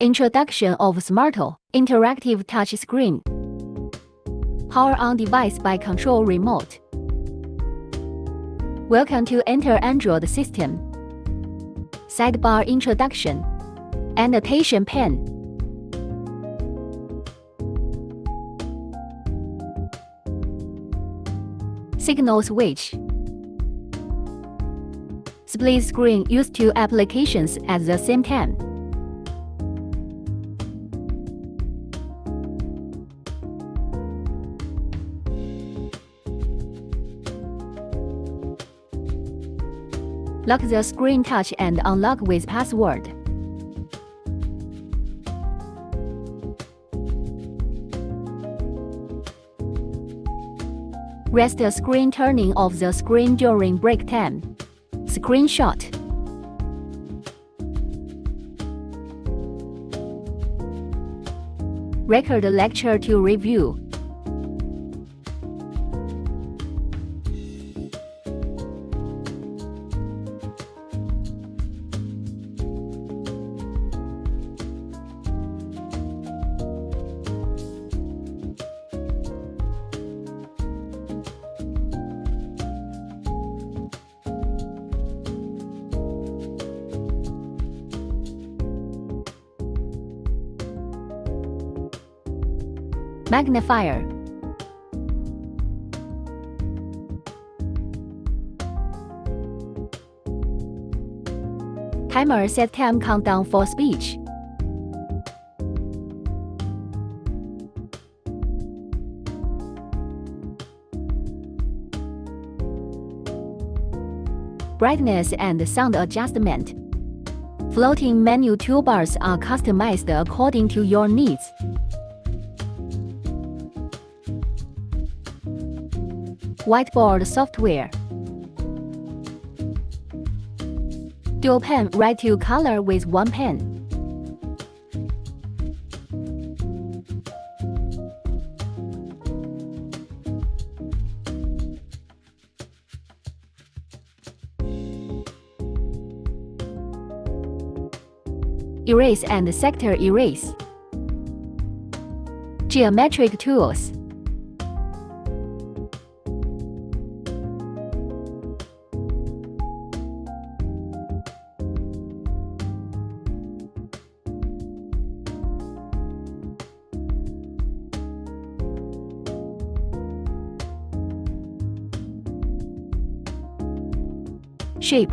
Introduction of Smarto Interactive Touch Screen. Power on device by control remote. Welcome to Enter Android system. Sidebar introduction. Annotation pane. Signal switch. Split screen used two applications at the same time. Lock the screen touch and unlock with password. Rest the screen turning off the screen during break time. Screenshot. Record lecture to review. Magnifier. Timer set time countdown for speech. Brightness and sound adjustment. Floating menu toolbars are customized according to your needs. Whiteboard software. Dual pen write to color with one pen. Erase and sector erase. Geometric tools. Shape.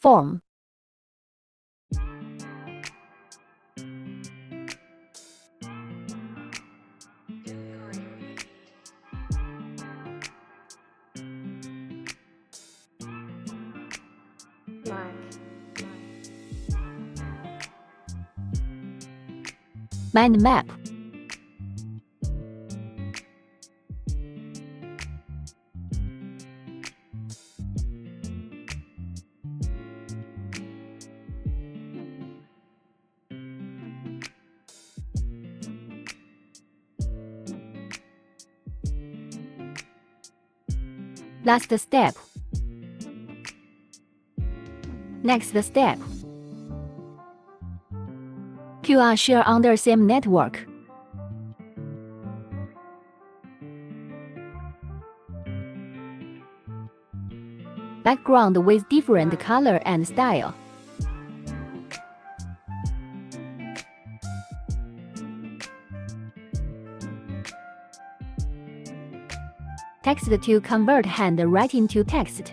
Form. Mind map. Last step. Next step. QR share under same network. Background with different color and style. Text to convert handwriting to text.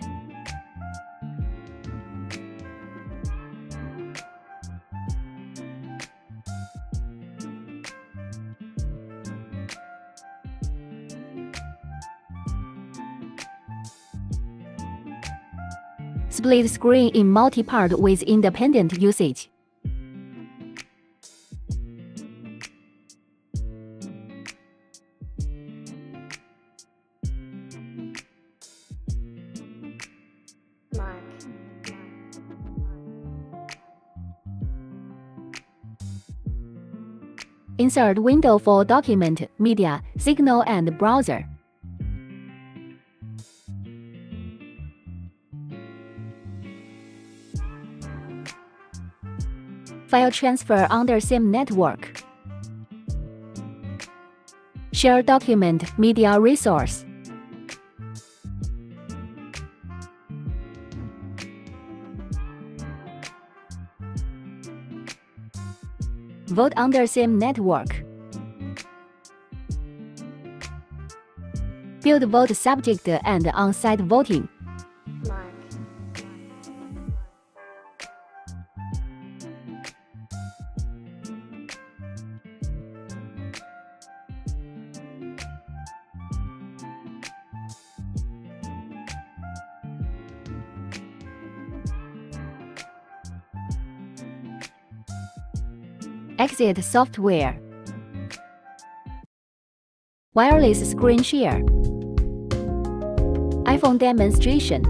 Split screen in multi-part with independent usage. Insert window for document, media, signal, and browser. File transfer under same network. Share document, media resource. Vote under same network. Build vote subject and on-site voting. Exit software. Wireless screen share. iPhone demonstration.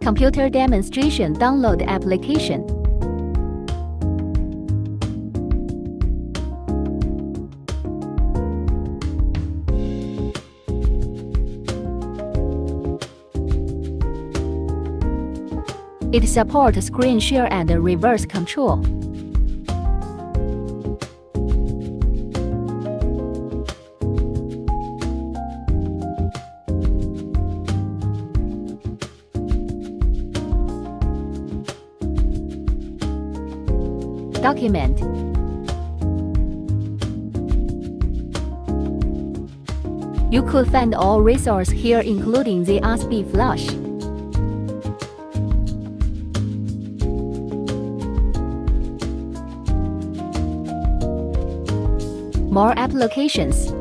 Computer demonstration download application. It supports screen share and reverse control. Document. You could find all resources here including the USB flash. More applications.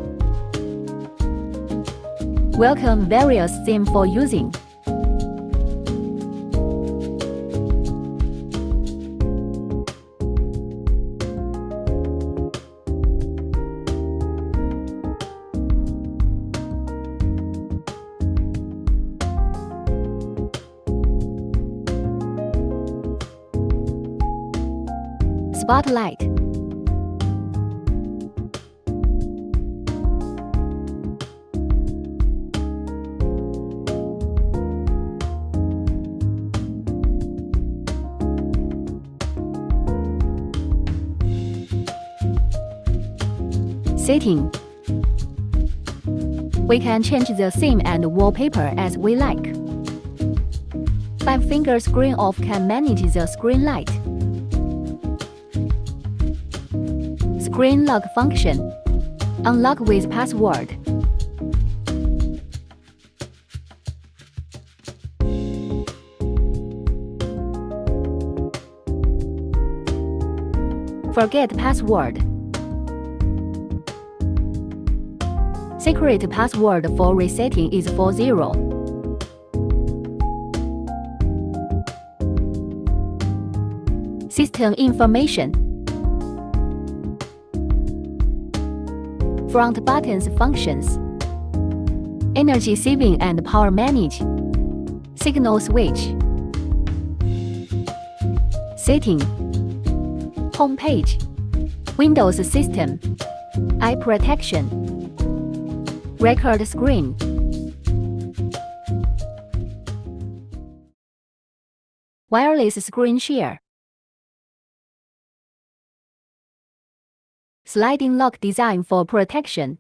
Welcome various themes for using. Spotlight. Setting. We can change the theme and wallpaper as we like. 5-finger screen off can manage the screen light. Screen lock function. Unlock with password. Forget password. Secret password for resetting is 40. System information. Front buttons functions. Energy saving and power manage. Signal switch. Setting. Home page. Windows system. Eye protection. Record screen. Wireless screen share. Sliding lock design for protection.